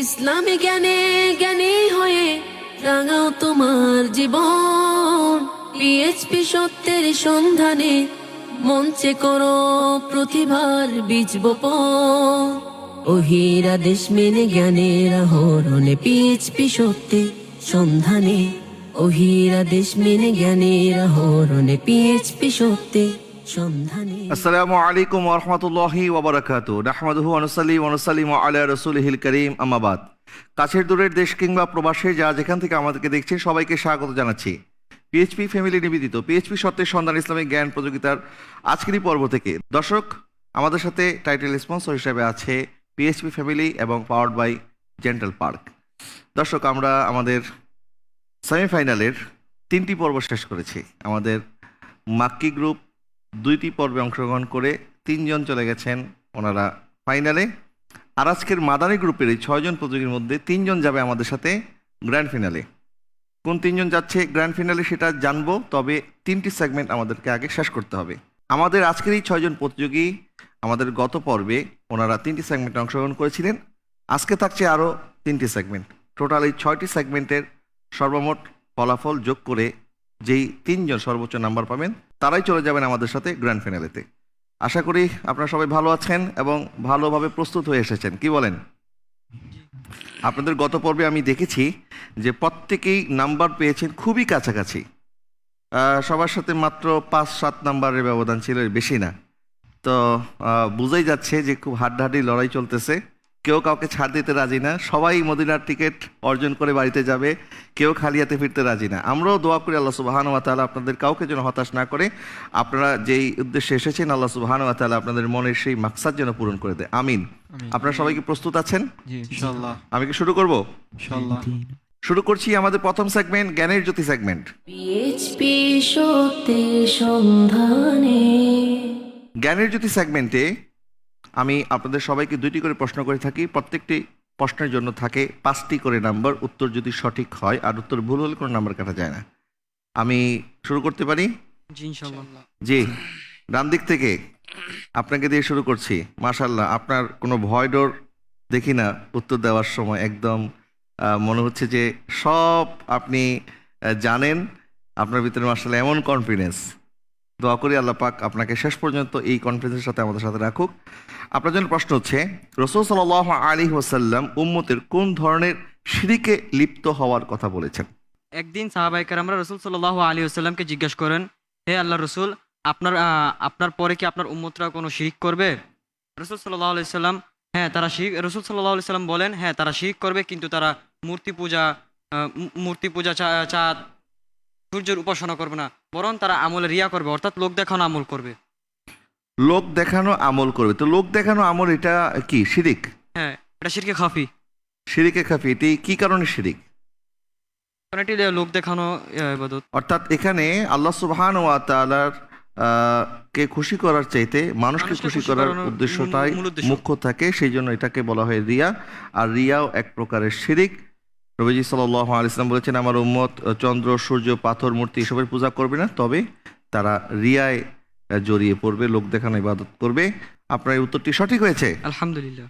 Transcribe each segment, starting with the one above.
ইসলামী জ্ঞানে জ্ঞানী হয়ে রাঙাও তোমার জীবন। পিএইচপি সত্যের সন্ধানে মঞ্চে করো প্রতিভার বীজ বপন। ওহিরা দেশ মেনে জ্ঞানের আহরণে পিএইচপি সত্যের সন্ধানে। ওহিরা দেশ মেনে জ্ঞানের আহরণে পিএইচপি সত্যের সন্ধানে। আসসালামু আলাইকুম ওয়া রাহমাতুল্লাহি ওয়া বারাকাতুহু। নাহমাদুহু ওয়া নুসাল্লি ওয়া নুসাল্লিমু আলা রাসূলিহিল কারীম, আম্মা বাদ। কাছের দূরের দেশ কিংবা প্রবাসে যারা যেখান থেকে আমাদেরকে দেখছেন সবাইকে স্বাগত জানাচ্ছি পিএইচপি ফ্যামিলি নিবেদিত পিএইচপি সত্যের সন্ধান ইসলামিক জ্ঞান প্রতিযোগিতার আজকেরই পর্ব থেকে। দর্শক, আমাদের সাথে টাইটেল স্পন্সর হিসেবে আছে পিএইচপি ফ্যামিলি এবং পাওয়ার্ড বাই জেন্টাল পার্ক। দর্শক, আমরা আমাদের সেমিফাইনালের 3টি পর্ব শেষ করেছি। আমাদের মাক্কি গ্রুপ 2টি পর্বে অংশগ্রহণ করে 3 জন চলে গেছেন ওনারা ফাইনালে। আর আজকের মাদানী গ্রুপের এই 6 জন প্রতিযোগীর মধ্যে 3 জন যাবে আমাদের সাথে গ্র্যান্ড ফিনালে। কোন 3 জন যাচ্ছে গ্র্যান্ড ফিনালে সেটা জানবো, তবে 3টি সেগমেন্ট আমাদেরকে আগে শেষ করতে হবে। আমাদের আজকের এই 6 জন প্রতিযোগী আমাদের গত পর্বে ওনারা 3টি সেগমেন্টে অংশগ্রহণ করেছিলেন। আজকে থাকছে আরও 3টি সেগমেন্ট। টোটাল এই 6টি সেগমেন্টের সর্বমোট ফলাফল যোগ করে যেই 3 জন সর্বোচ্চ নাম্বার পাবেন তারাই চলে যাবেন আমাদের সাথে গ্র্যান্ড ফিনালেতে। আশা করি আপনারা সবাই ভালো আছেন এবং ভালোভাবে প্রস্তুত হয়ে এসেছেন, কি বলেন? আপনাদের গত পর্বে আমি দেখেছি যে প্রত্যেকেই নাম্বার পেয়েছেন খুবই কাছাকাছি। সবার সাথে মাত্র 5-7 নাম্বারের ব্যবধান ছিল, এর বেশি না। তো বোঝাই যাচ্ছে যে খুব হাড্ডাহাড্ডি লড়াই চলতেছে। কেউ কাউকে ছাড় দিতে রাজি না, সবাই মদিনার টিকিট অর্জন করে বাড়িতে যাবে, কেউ খালি হাতে ফিরতে রাজি না। আমরাও দোয়া করি আল্লাহ সুবহানাহু ওয়া তাআলা আপনাদের কাউকে যেন হতাশ না করে, আপনারা যেই উদ্দেশ্যে এসেছেন আল্লাহ সুবহানাহু ওয়া তাআলা আপনাদের মনের সেই মাকসাদ যেন পূরণ করে দেয়, আমিন। আপনারা সবাই কি প্রস্তুত আছেন? জি ইনশাআল্লাহ। আমি কি শুরু করব? ইনশাআল্লাহ। শুরু করছি আমাদের প্রথম সেগমেন্ট, জ্ঞানের জ্যোতি সেগমেন্ট। পিএইচপি সত্যের সন্ধানে। জ্ঞানের জ্যোতি সেগমেন্টে আমি আপনাদের সবাইকে 2টি করে প্রশ্ন করে থাকি। প্রত্যেকটি প্রশ্নের জন্য থাকে 5টি করে নাম্বার। উত্তর যদি সঠিক হয় আর উত্তর ভুল হলে কোনো নাম্বার কাটা যায় না। আমি শুরু করতে পারি? জি ইনশাআল্লাহ। জি, ডান দিক থেকে আপনাকে দিয়ে শুরু করছি। মাশাআল্লাহ, আপনার কোনো ভয় ডর দেখি না উত্তর দেওয়ার সময়। একদম মনে হচ্ছে যে সব আপনি জানেন। আপনার ভিতরে মাশাআল্লাহ এমন কনফিডেন্স। দোয়া করি আল্লাহ পাক আপনাকে শেষ পর্যন্ত এই কনফিডেন্সের সাথে আমাদের সাথে রাখুক। আপনার জন্য প্রশ্ন হচ্ছে, রাসূল সাল্লাল্লাহু আলাইহি ওয়াসাল্লাম উম্মতের কোন ধরনের শিরকে লিপ্ত হওয়ার কথা বলেছেন? একদিন সাহাবায়ে কেরামরা রাসূল সাল্লাল্লাহু আলাইহি ওয়াসাল্লামকে জিজ্ঞাসা করেন, হে আল্লাহর রাসূল, আপনার পরে কি আপনার উম্মতরা কোনো শিরক করবে? রাসূল সাল্লাল্লাহু আলাইহি ওয়াসাল্লাম রাসূল সাল্লাল্লাহু আলাইহি ওয়াসাল্লাম বলেন, হ্যাঁ তারা শিরক করবে, কিন্তু তারা মূর্তি পূজা, চাঁদ, সূর্যের উপাসনা করবে না, বরং তারা আমলে রিয়া করবে, অর্থাৎ লোক দেখানো আমল করবে। লোক দেখানো আমল করবে। তো লোক দেখানো আমল এটা কি শিরিক? হ্যাঁ, এটা শিরকে খাফি। শিরিকে খাফি। এটি কি কারণে শিরিক? কারণ এটি লোক দেখানো ইবাদত। অর্থাৎ এখানে আল্লাহ সুবহানাহু ওয়া তাআলার কে খুশি করার চাইতে মানুষকে খুশি করার উদ্দেশ্যটাই মূল উদ্দেশ্য। মুখ্য থাকে, সেই জন্য এটাকে বলা হয় রিয়া। আর রিয়াও এক প্রকারের শিরিক। নবীজি সাল্লাল্লাহু আলাইহি ওয়াসাল্লাম বলেছেন, আমার উম্মত চন্দ্র, সূর্য, পাথর, মূর্তি এসবের পূজা করবে না, তবে তারা রিয়ায় জড়িয়ে পড়বে, লোক দেখানো ইবাদত করবে। আপনার এই উত্তরটি সঠিক হয়েছে, আলহামদুলিল্লাহ।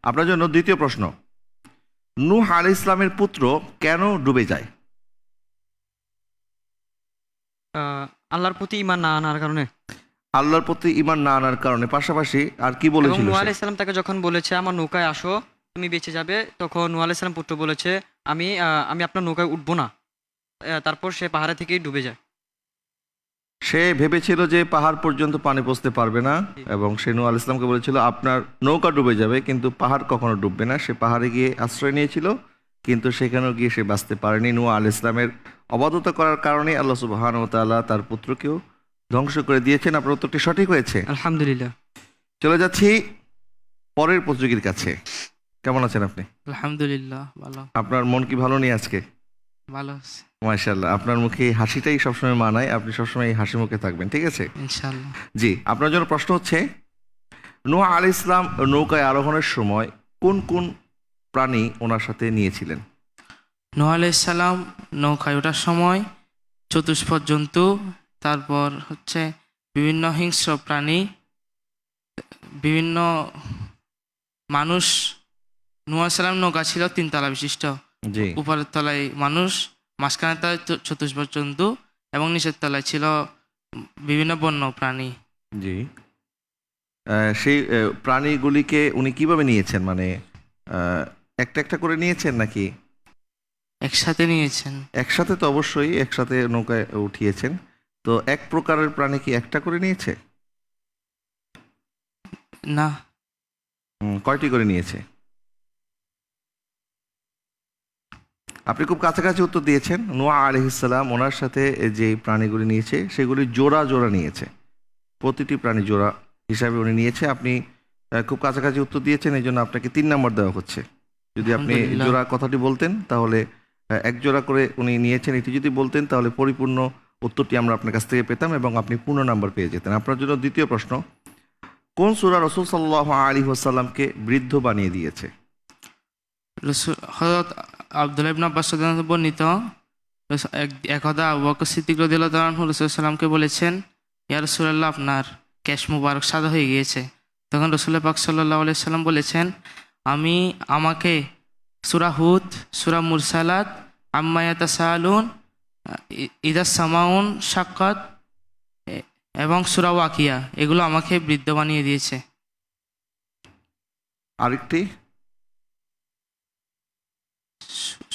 আপনার জন্য দ্বিতীয় প্রশ্ন, নূহ আলাইহিস সালামের পুত্র কেন ডুবে যায়? আল্লাহর প্রতি ঈমান না আনার কারণে। আল্লাহর প্রতি ঈমান না আনার কারণে। পাশাপাশি আর কি এবং বলেছিল নূহ সে? আলাইহিস সালাম তাকে যখন বলেছে আমার নৌকায় আসো, তুমি বেঁচে যাবে, তখন নূহ আলাইহিস সালাম পুত্র বলেছে আমি আপনার নৌকায় উঠবো না। তারপর সে পাহাড়ে থেকেই ডুবে যায়। সে ভেবেছিল যে পাহাড় পর্যন্ত পানি পৌঁছতে পারবে না, এবং সে নূহ আলাইহিস সালামকে বলেছিল আপনার নৌকা ডুবে যাবে, কিন্তু পাহাড় কখনো ডুববে না। সে পাহাড়ে গিয়ে আশ্রয় নিয়েছিল, কিন্তু সেখানেও গিয়ে সে বাঁচতে পারেনি। নূহ আলাইহিস সালামের অবাধ্যতা করার কারণে আল্লাহ সুবহানাহু ওয়া তাআলা তার পুত্রকেও ধ্বংস করে দিয়েছেন। আপনার উত্তরটি সঠিক হয়েছে, আলহামদুলিল্লাহ। চলে যাচ্ছি পরের প্রতিযোগীর কাছে। কেমন আছেন আপনি? আলহামদুলিল্লাহ, ভালো আপনার মন কি ভালো নেই আজকে? ভালো আছে মাশাআল্লাহ, আপনার মুখে হাসিটাই সবসময় মানায়। আপনি সবসময় এই হাসি মুখে থাকবেন, ঠিক আছে? ইনশাআল্লাহ। জি, আপনার জন্য প্রশ্ন হচ্ছে, নূহ আলাইহিস সালাম নৌকায় আরোহণের সময় কোন কোন প্রাণী ওনার সাথে নিয়েছিলেন? নূহ আলাইহিস সালাম নৌকায় ওঠার সময় চতুষ্পদ জন্তু, তারপর হচ্ছে বিভিন্ন হিংস্র প্রাণী, বিভিন্ন মানুষ নূহ আলাইহিস সালাম নৌকা ছিল 3 তলা বিশিষ্ট। জি উপরের তলায় মানুষ, মাঝখানে তলায় চতুষ্পদ জন্তু এবং নিচের তলায় ছিল বিভিন্ন বন্য প্রাণী। জি সেই প্রাণীগুলিকে উনি কিভাবে নিয়েছেন, মানে একটা একটা করে নিয়েছেন নাকি একসাথে নিয়েছেন। একসাথে? তো অবশ্যই একসাথে নৌকায় উঠিয়েছেন। তো এক প্রকারের প্রাণী কি একটা করে নিয়েছে? না, কয়টি করে নিয়েছে? আপনি খুব কাছাকাছি উত্তর দিয়েছেন। নূহ আলাইহিস সালাম ওনার সাথে যে প্রাণীগুলি নিয়েছে সেগুলি জোড়া জোড়া নিয়েছে, প্রতিটি প্রাণী জোড়া হিসাবে উনি নিয়েছে। আপনি খুব কাছাকাছি উত্তর দিয়েছেন, এই জন্য আপনাকে 3 নম্বর দেওয়া হচ্ছে। যদি আপনি আলহামদুলিল্লাহ। জোড়া কথাটি বলতেন তাহলে এক জোড়া করে উনি নিয়েছেন এটি যদি বলতেন তাহলে পরিপূর্ণ উত্তরটি আমরা আপনার কাছ থেকে পেতাম এবং আপনি পূর্ণ নাম্বার পেয়ে যেতেন। আপনার জন্য দ্বিতীয় প্রশ্ন, কোন সূরা রাসূল সাল্লাল্লাহু আলাইহি ওয়াসাল্লামকে বৃদ্ধ বানিয়ে দিয়েছে? হযরত আব্দুল্লাহ ইবনে আব্বাস রাদিয়াল্লাহু আনহু বর্ণিত, একদা আবু বকর সিদ্দিক রাদিয়াল্লাহু আনহু রাসূলুল্লাহ সাল্লামকে বলেছেন, ইয়া রাসূলুল্লাহ, আপনার কেশ মুবারক সাদা হয়ে গিয়েছে। তখন রাসূলুল্লাহ পাক সাল্লাল্লাহু আলাইহি সাল্লাম বলেছেন, আমাকে সূরা হুদ, সূরা মুরসালাত, আম্মা ইয়াতাসাআলুন, ইদাস সামাউন শাক্কাত এবং সূরা ওয়াকিয়া এগুলো আমাকে বৃদ্ধ বানিয়ে দিয়েছে। আরেকটি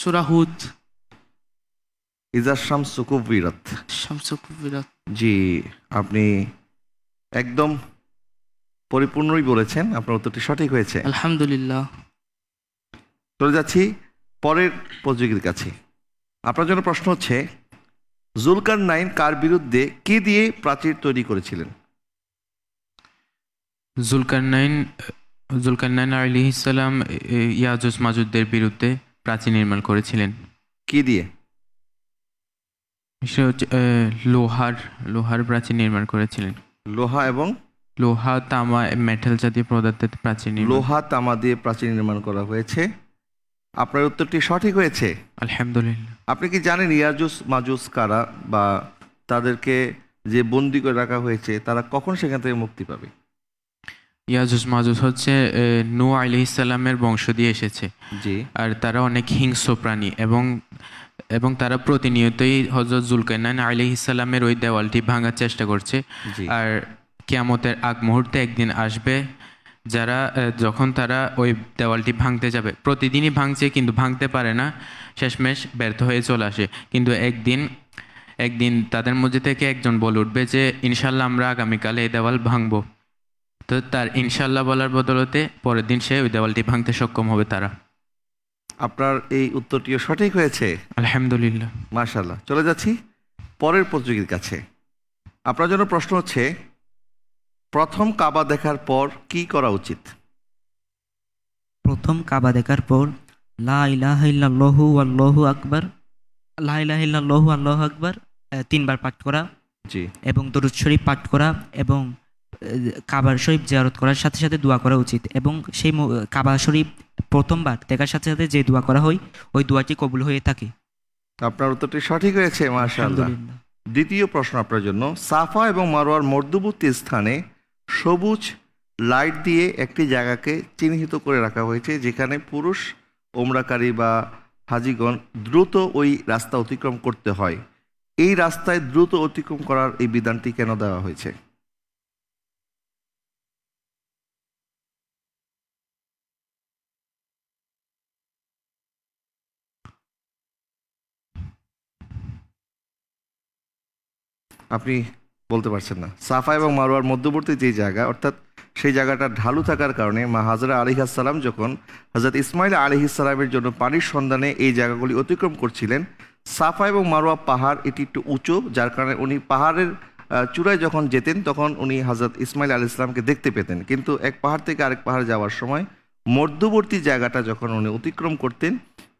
সূরা হুদ, ইজা শামসু কুবিরাত। শামসু কুবিরাত। জি, আপনি একদম পরিপূর্ণই বলেছেন, আপনার উত্তরটি সঠিক হয়েছে। আলহামদুলিল্লাহ। চলে যাচ্ছি পরের প্রতিযোগীর কাছে। আপনার জন্য প্রশ্ন হচ্ছে, জুলকারনাইন কার বিরুদ্ধে কি দিয়ে প্রাচীর তৈরি করেছিলেন? জুলকারনাইন আলাইহিস সালাম ইয়াজুজ মাজুজদের বিরুদ্ধে প্রাচীর নির্মাণ করেছিলেন। কি দিয়ে? সে হচ্ছে লোহার প্রাচীর নির্মাণ করেছিলেন। লোহা এবং লোহা, তামা, মেটাল জাতীয় পদার্থের প্রাচীর নির্মাণ। লোহা তামা দিয়ে প্রাচীর নির্মাণ করা হয়েছে। আপনার উত্তরটি সঠিক হয়েছে। আলহামদুলিল্লাহ। আপনি কি জানেন ইয়াজুজ মাজুজ কারা, বা তাদেরকে যে বন্দি করে রাখা হয়েছে তারা কখন সেখান থেকে মুক্তি পাবে? ইয়াজুজ মাজুজ হচ্ছে নূহ আলাইহিস সালামের বংশ দিয়ে এসেছে। জি, আর তারা অনেক হিংস্র প্রাণী এবং তারা প্রতিনিয়তই হযরত জুলকারনাইন আলাইহিস সালামের ওই দেওয়ালটি ভাঙার চেষ্টা করছে। জি। আর কিয়ামতের আগ মুহূর্তে একদিন আসবে যখন তারা ওই দেওয়ালটি ভাঙতে যাবে। প্রতিদিনই ভাঙছে কিন্তু ভাঙতে পারে না, শেষমেশ ব্যর্থ হয়ে চলে আসে। কিন্তু একদিন তাদের মধ্যে থেকে একজন বলে উঠবে যে ইনশাল্লাহ আমরা আগামীকাল এই দেওয়াল ভাঙবো। তো তার ইনশাল্লাহ বলার বদলতে পরের দিন সে ওই দেওয়ালটি ভাঙতে সক্ষম হবে তারা। আপনার এই উত্তরটিও সঠিক হয়েছে। আলহামদুলিল্লাহ। মাশাআল্লাহ। চলে যাচ্ছি পরের প্রতিযোগীর কাছে। আপনার জন্য প্রশ্ন হচ্ছে, প্রথম কাবা দেখার পর কি করা উচিত? প্রথম কাবা দেখার পর লা ইলাহা ইল্লাল্লাহু আল্লাহু আকবার, লা ইলাহা ইল্লাল্লাহু আল্লাহু আকবার 3 বার পাঠ করা জি, এবং দরুদ শরীফ পাঠ করা এবং কাবা শরীফ জিয়ারত করার সাথে সাথে দোয়া করা উচিত। এবং সেই কাবা শরীফ প্রথমবার দেখার সাথে সাথে যে দোয়া করা হয় ওই দোয়াটি কবুল হয়ে থাকে। আপনার উত্তরটি সঠিক হয়েছে। মাশাআল্লাহ। আলহামদুলিল্লাহ। দ্বিতীয় প্রশ্ন আপনার জন্য, সাফা এবং মারওয়ার মধ্যবর্তী স্থানে সবুজ লাইট দিয়ে একটি জায়গাকে চিহ্নিত করে রাখা হয়েছে যেখানে পুরুষ ওমরাকারী বা হাজিগণ দ্রুত ওই রাস্তা অতিক্রম করতে হয়। এই রাস্তায় দ্রুত অতিক্রম করার এই বিধানটি কেন দেওয়া হয়েছে? আপনি বলতে পারছেন না। সাফা এবং মারওয়ার মধ্যবর্তী যে জায়গা, অর্থাৎ সেই জায়গাটা ঢালু থাকার কারণে মা হাজরা আলাইহিস সালাম যখন হযরত ইসমাইল আলাইহিস সালামের জন্য পানির সন্ধানে এই জায়গাগুলি অতিক্রম করছিলেন, সাফা এবং মারওয়া পাহাড় এটি একটু উঁচু, যার কারণে উনি পাহাড়ের চূড়ায় যখন যেতেন তখন উনি হযরত ইসমাইল আলাইহিস সালামকে দেখতে পেতেন। কিন্তু এক পাহাড় থেকে আরেক পাহাড় যাওয়ার সময় মধ্যবর্তী জায়গাটা যখন উনি অতিক্রম করতেন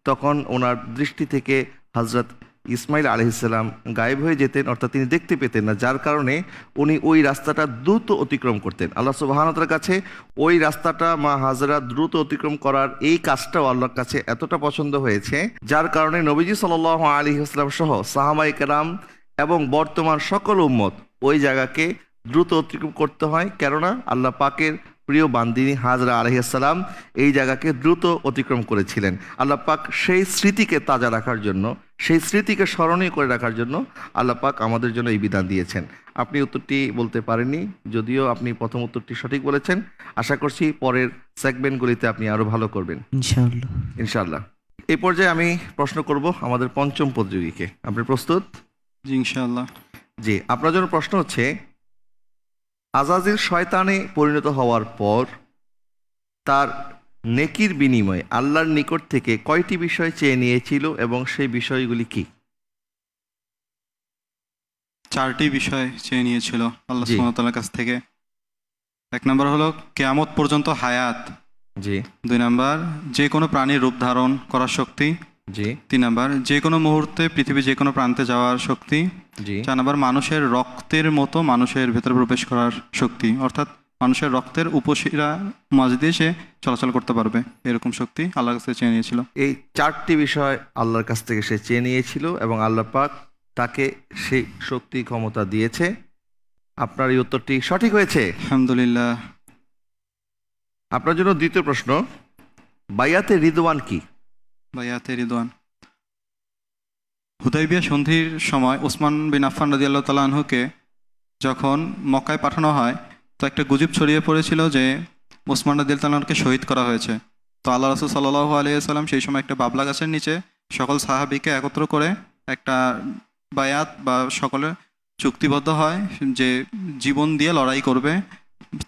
তখন ওনার দৃষ্টি থেকে হযরত ইসমাইল আলাইহিস সালাম গায়েব হয়ে যেতেন, অর্থাৎ তিনি দেখতে পেতেন না, যার কারণে উনি ওই রাস্তাটা দ্রুত অতিক্রম করতেন। আল্লাহ সুবহানাহু ওয়া তাআলার কাছে ওই রাস্তাটা মা হাজরা দ্রুত অতিক্রম করার এই কাজটাও আল্লাহর কাছে এতটা পছন্দ হয়েছে, যার কারণে নবীজি সাল্লাল্লাহু আলাইহি ওয়াসাল্লাম সহ সাহাবায়ে কেরাম এবং বর্তমান সকল উম্মত ওই জায়গাকে দ্রুত অতিক্রম করতে হয়, কেননা আল্লাহ পাকের প্রিয় বান্দিনী হাজরা আলাইহিসসালাম এই জায়গাকে দ্রুত অতিক্রম করেছিলেন। আল্লাহ পাক সেই স্মৃতিকে তাজা রাখার জন্য, সেই স্মৃতিকে স্মরণীয় করে রাখার জন্য আল্লাহ পাক আমাদের জন্য এই বিধান দিয়েছেন। আপনি উত্তরটি বলতে পারেননি, যদিও আপনি প্রথম উত্তরটি সঠিক বলেছেন। আশা করছি পরের সেগমেন্টগুলিতে আপনি আরো ভালো করবেন ইনশাআল্লাহ। ইনশাআল্লাহ। এই পর্যায়ে আমি প্রশ্ন করব আমাদের পঞ্চম প্রতিযোগীকে। আপনি প্রস্তুত? জি ইনশাআল্লাহ। জি, আপনার জন্য প্রশ্ন হচ্ছে, আজাজিল শয়তানে পরিণত হওয়ার পর তার নেকির বিনিময়ে আল্লাহর নিকট থেকে কয়টি বিষয় চেয়ে নিয়েছিল এবং সেই বিষয়গুলি কি? 4টি বিষয় চেয়ে নিয়েছিল আল্লাহ জি। সুবহানাহু ওয়া তাআলার কাছ থেকে। 1 নম্বর হলো কিয়ামত পর্যন্ত হায়াত। জি 2 নম্বর যে কোনো প্রাণীর রূপ ধারণ করার শক্তি। জি 3 নম্বর যে কোনো মুহূর্তে পৃথিবীর যে কোনো প্রান্তে যাওয়ার শক্তি। জি 4 নম্বর মানুষের রক্তের মতো মানুষের ভেতরে প্রবেশ করার শক্তি, অর্থাৎ মানুষের রক্তের উপশিরা মাঝ দিয়ে সে চলাচল করতে পারবে, এরকম শক্তি আল্লাহর কাছে চেয়ে নিয়েছিল। এই 4টি বিষয় আল্লাহর কাছ থেকে সে চেয়ে নিয়েছিল এবং আল্লাহ পাক তাকে সেই শক্তি ক্ষমতা দিয়েছে। আপনার এই উত্তরটি সঠিক হয়েছে। আলহামদুলিল্লাহ। আপনার জন্য দ্বিতীয় প্রশ্ন, বাইয়াতে রিদওয়ান কি? বাইয়াতে রিদওয়ান হুদাইবিয়া সন্ধির সময় ওসমান বিন আফফান রাদিয়াল্লাহু তাআলা আনহুকে যখন মক্কায় পাঠানো হয়, তো একটা গুজব ছড়িয়ে পড়েছিল যে ওসমান রাদিয়াল্লাহু তাআলা আনহুকে শহীদ করা হয়েছে। তো আল্লাহ রাসূল সাল্লাল্লাহু আলাইহি ওয়াসাল্লাম সেই সময় একটা বাবলা গাছের নিচে সকল সাহাবীকে একত্র করে একটা বায়াত বা সকলে চুক্তিবদ্ধ হয় যে জীবন দিয়ে লড়াই করবে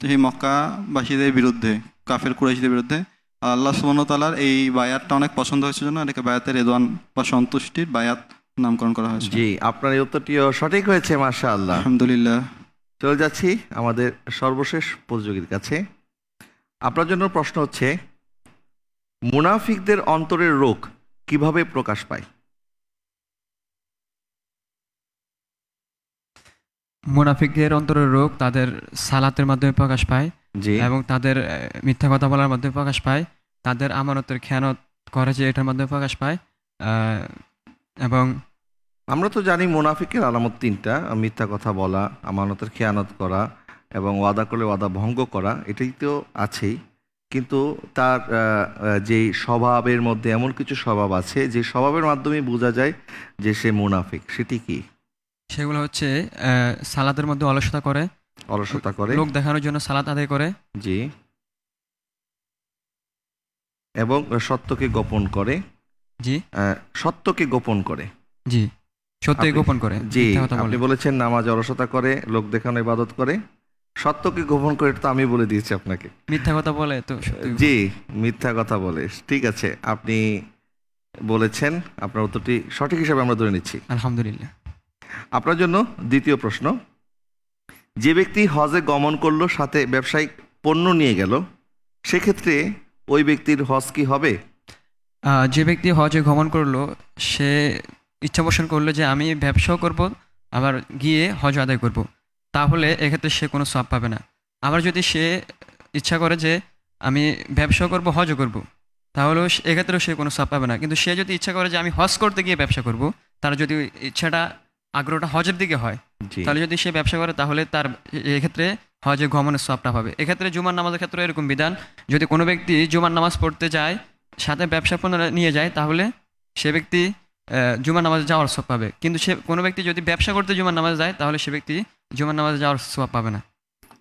সেই মক্কাবাসীদের বিরুদ্ধে, কাফের কুরাইশদের বিরুদ্ধে। আল্লাহ সুবহানাহু ওয়া তাআলার এই বায়াতটা অনেক পছন্দ হয়েছে জন্য এটাকে বায়াতে রেদওয়ান বা সন্তুষ্টির বায়াত নামকরণ করা হয়েছে। জি, আপনার এই উত্তরটিও সঠিক হয়েছে, মাশাআল্লাহ। আলহামদুলিল্লাহ। চলে যাচ্ছি আমাদের সর্বশেষ প্রতিযোগীর কাছে। আপনার জন্য প্রশ্ন হচ্ছে, মুনাফিকদের অন্তরের রোগ কিভাবে প্রকাশ পায়? মুনাফিকদের অন্তরের রোগ তাদের সালাতের মাধ্যমে প্রকাশ পায় জি এবং তাদের মিথ্যা কথা বলার মাধ্যমে প্রকাশ পায়, তাদের আমানতের খেয়ানত করে যে এটার মাধ্যমে প্রকাশ পায়। এবং আমরা তো জানি মুনাফিকের আলামত 3টা, মিথ্যা কথা বলা, আমানতের খেয়ানত করা এবং ওয়াদা করলে ওয়াদা ভঙ্গ করা, এটাই তো আছেই। কিন্তু তার যেই স্বভাবের মধ্যে এমন কিছু স্বভাব আছে যে স্বভাবের মাধ্যমে বোঝা যায় যে সে মুনাফিক, সেটি কি? সেগুলো হচ্ছে সালাতের মধ্যে অলসতা করে, অলসতা করে, লোক দেখানোর জন্য সালাত আদায় করে, জি, এবং সত্যকে গোপন করে। জি সত্যকে গোপন করে, জি সত্যই আপনি- গোপন করে, জি মিথ্যা কথা আপনি বলে। বলেছেন নামাজ অলসতা করে, লোক দেখানো ইবাদত করে, সত্যকে গোপন করে, এটা তো আমি বলে দিয়েছি আপনাকে। মিথ্যা কথা বলে তো সত্যই- জি, মিথ্যা কথা বলে। ঠিক আছে, আপনি বলেছেন, আপনার উত্তরটি সঠিক হিসাবে আমরা ধরে নিচ্ছি। আলহামদুলিল্লাহ। আপনার জন্য দ্বিতীয় প্রশ্ন, যে ব্যক্তি হজে গমন করলো সাথে ব্যবসায়িক পণ্য নিয়ে গেল, সেক্ষেত্রে ওই ব্যক্তির হজ কি হবে? যে ব্যক্তি হজে গমন করলো সে ইচ্ছা পোষণ করলো যে আমি ব্যবসাও করব আবার গিয়ে হজ আদায় করব, তাহলে এক্ষেত্রে সে কোনো সওয়াব পাবে না। আবার যদি সে ইচ্ছা করে যে আমি ব্যবসাও করব হজও করব, তাহলেও এক্ষেত্রেও সে কোনো সওয়াব পাবে না। কিন্তু সে যদি ইচ্ছা করে যে আমি হজ করতে গিয়ে ব্যবসা করব, তার যদি ইচ্ছাটা আগ্রহটা হজের দিকে হয়, জি তাহলে যদি সে ব্যবসা করে তাহলে তার এক্ষেত্রে হজে গমনের সওয়াবটা পাবে। এক্ষেত্রে জুমার নামাজের ক্ষেত্রে এরকম বিধান, যদি কোনো ব্যক্তি জুমার নামাজ পড়তে যায় সাথে ব্যবসা পণ্য নিয়ে যায়, তাহলে সে ব্যক্তি জুমার নামাজে যাওয়ার সওয়াব পাবে। কিন্তু সে কোনো ব্যক্তি যদি ব্যবসা করতে জুমার নামাজে যায়, তাহলে সে ব্যক্তি জুমার নামাজে যাওয়ার সওয়াব পাবে না।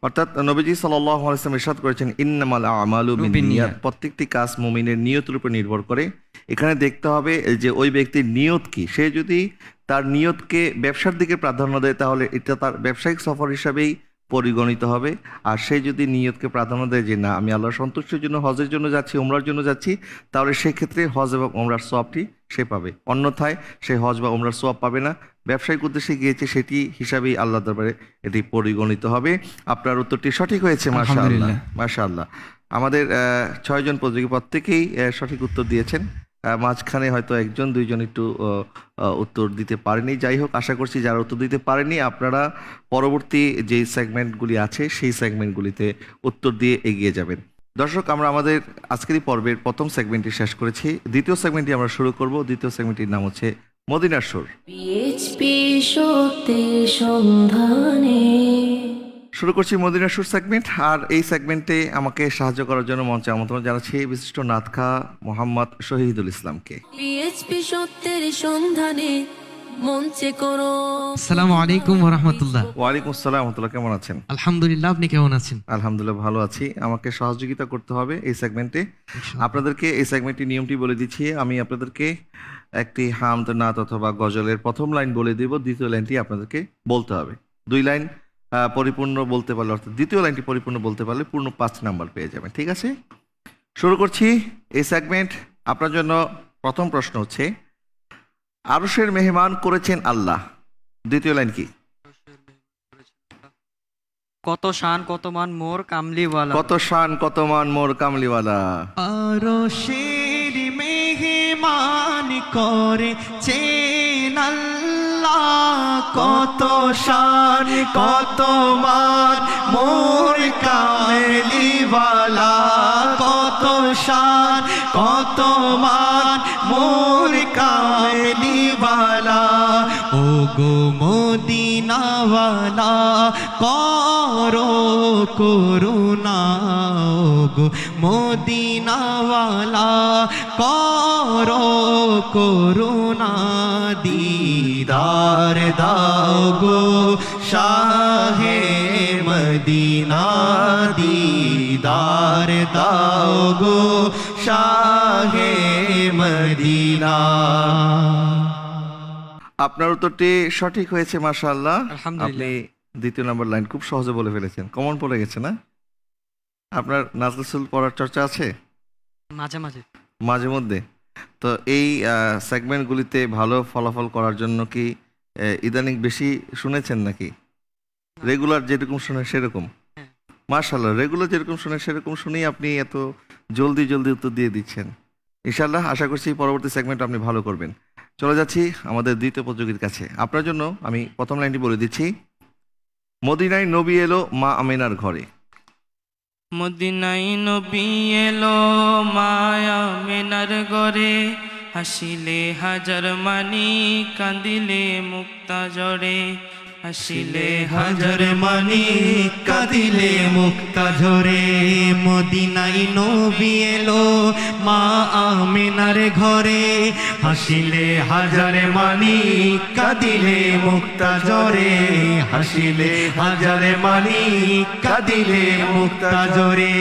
অর্থাৎ নবীজি সাল্লাল্লাহু আলাইহি ওয়াসাল্লাম ইরশাদ করেছেন, ইন্নামাল আমালু বিন্নিয়াত, বিন্নিয়াত। প্রত্যেকটি কাজ মুমিনের নিয়তের উপর নির্ভর করে। এখানে দেখতে হবে যে ওই ব্যক্তির নিয়ত কি। সে যদি তার নিয়তকে ব্যবসার দিকে প্রাধান্য দেয়, তাহলে এটা তার ব্যবসায়িক সফর হিসাবেই পরিগণিত হবে। আর সে যদি নিয়তকে প্রাধান্য দেয় যে না, আমি আল্লাহর সন্তুষ্টির জন্য হজের জন্য যাচ্ছি, উমরার জন্য যাচ্ছি, তাহলে সেক্ষেত্রে হজ এবং উমরার সওয়াবটি সে পাবে। অন্যথায় সে হজ বা উমরার সওয়াব পাবে না। ব্যবসায়িক উদ্দেশ্যে গিয়েছে সেটি হিসাবেই আল্লাহ দরবারে এটি পরিগণিত হবে। আপনার উত্তরটি সঠিক হয়েছে, মাশাআল্লাহ আলহামদুলিল্লাহ। মাশাআল্লাহ। আমাদের 6 জন প্রতিযোগী প্রত্যেকেই সঠিক উত্তর দিয়েছেন। মাঝখানে হয়তো 1জন 2জন একটু উত্তর দিতে পারেনি। যাই হোক, আশা করছি যারা উত্তর দিতে পারেনি আপনারা পরবর্তী যে সেগমেন্টগুলি আছে সেই সেগমেন্টগুলিতে উত্তর দিয়ে এগিয়ে যাবেন। দর্শক, আমরা আমাদের আজকের এই পর্বের প্রথম সেগমেন্টটি শেষ করেছি। দ্বিতীয় সেগমেন্টটি আমরা শুরু করব। দ্বিতীয় সেগমেন্টটির নাম হচ্ছে মদিনার সুর। পিএইচপি সত্যের সন্ধানে। শুরু করছি মদিনা সুর সেগমেন্ট। আর এই সেগমেন্টে আমাকে সাহায্য করার জন্য মঞ্চে আমন্ত্রণ জানাচ্ছি বিশিষ্ট নাতখা মোহাম্মদ শহীদুল ইসলামকে। পিএইচপি সত্যের সন্ধানে মঞ্চে করো। আসসালামু আলাইকুম ওয়া রাহমাতুল্লাহ। ওয়ালাইকুম আসসালাম ওয়া রাহমাতুল্লাহ, কেমন আছেন? আলহামদুলিল্লাহ, আপনি কেমন আছেন? আলহামদুলিল্লাহ ভালো আছি। আমাকে সহযোগিতা করতে হবে এই সেগমেন্টে। আপনাদেরকে এই সেগমেন্টের নিয়মটি বলে দিচ্ছি। আমি আপনাদেরকে একটি হামদ, নাত অথবা গজলের প্রথম লাইন বলে দিব, দ্বিতীয় লাইনটি আপনাদেরকে বলতে হবে। 2 লাইন পরিপূর্ণ বলতে পারলে, অর্থাৎ দ্বিতীয় লাইনটি পরিপূর্ণ বলতে পারলে পূর্ণ 5 নাম্বার পেয়ে যাবেন। ঠিক আছে, শুরু করছি এই সেগমেন্ট। আপনার জন্য প্রথম প্রশ্ন হচ্ছে, আরশের মেহমান করেছেন আল্লাহ, দ্বিতীয় লাইন কি? কত শান কত মান মোর কামলিওয়ালা। কত শান কত মান মোর কামলিওয়ালা। আরশের মেহমান করেছেন আল্লাহ, কত শান কত মান মোর কামলিওয়ালা, কত শান কত মান মোর কামলিওয়ালা। ও গো মদিনাওয়ালা করো করুণা, ও গো মদিনাওয়ালা করো করুণা। দিদার দাও গো শাহে মদিনা, দিদার দাও গো শাহে মদিনা। আপনার উত্তরটি সঠিক হয়েছে, মাশাআল্লাহ। আলহামদুলিল্লাহ। আপনি দ্বিতীয় নম্বর লাইন খুব সহজে বলে ফেলেছেন, কমন পড়ে গেছে না? আপনার নাজরুল পড়ার চর্চা আছে মাঝে মাঝে মাঝে মধ্যে? তো এই সেগমেন্টগুলিতে ভালো ফলাফল করার জন্য কি ইদানিং বেশি শুনেছেন নাকি? রেগুলার যেরকম শুনে সেরকম? হ্যাঁ। মাশাআল্লাহ, রেগুলার যেরকম শুনে সেরকম শুনেই আপনি এত জলদি জলদি উত্তর দিয়ে দিচ্ছেন। ইনশাআল্লাহ আশা করছি পরবর্তী সেগমেন্ট আপনি ভালো করবেন। চলে যাচ্ছি আমাদের দ্বিতীয় প্রতিযোগীর কাছে। আপনার জন্য আমি প্রথম লাইনটি বলে দিচ্ছি, মদিনায় নবী এলো মা আমিনার ঘরে। মদিনায় নবী এলো মায়া মেনার গরে, হাসিলে হাজার মানি কাঁদিলে মুক্তা জরে, হাসিলে হাজার মানি কাঁদিলে মুক্তা ঝরে। মদিনায় নবী এলো মা আমিনার ঘরে, হাসিলে হাজার মানি কাঁদিলে মুক্তা ঝরে, হাসিলে হাজার মানি কাঁদিলে মুক্তা ঝরে।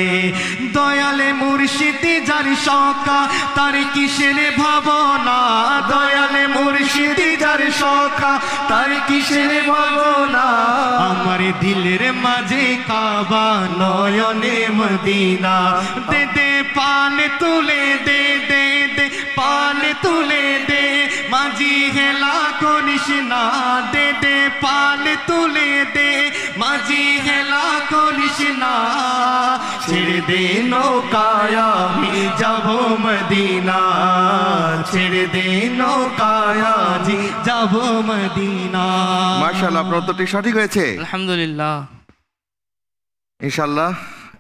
দয়ালে মুর্শিদি যার সখা তার কিসের ভাবনা, দয়ালে মুর্শিদি যার সখা তার কিসের ভাবনা। আমার দিলের মাঝে কাবা নয়নে মদিনা, দে দে পান তুলে দে দে দে পান তুলে দে, মাঝি হেলা করিস না, দে দে পান তুলে দে, মাঝি হেলা করিস না। ছেড়ে দে নৌকায় আমি যাব মদিনা, ছেড়ে দে নৌকায় আজি যাব মদিনা। মাশাআল্লাহ, আপনার উত্তরটি সঠিক হয়েছে। আলহামদুলিল্লাহ। ইনশাআল্লাহ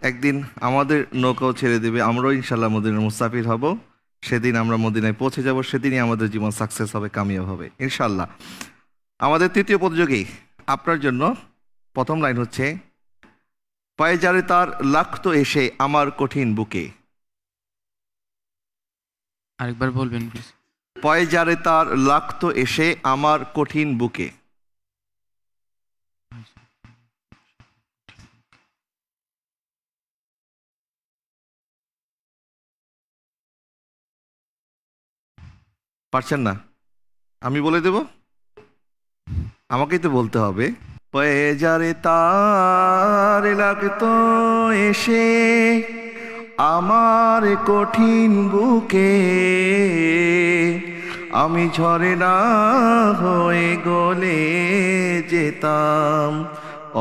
একদিন আমাদের নৌকাও ছেড়ে দেবে, আমরাও ইনশাআল্লাহ মদিনার মুসাফির হব। সেদিন আমরা মদিনায় পৌঁছে যাব, সেদিনই আমাদের জীবন সাকসেস হবে, কামিয়াব হবে ইনশাআল্লাহ। আমাদের তৃতীয় প্রতিযোগী, আপনার জন্য প্রথম লাইন হচ্ছে, পায়ে যারে তার লাগতো এসে আমার কঠিন বুকে। আরেকবার বলবেন প্লিজ। পায়ে যারে তার লাগতো এসে আমার কঠিন বুকে। পারছেন না? আমি বলে দেব, আমাকেই তো বলতে হবে। পায়ে যারে তার লাগতো এসে আমার কঠিন বুকে, আমি ঝরে না হয়ে গলে যেতাম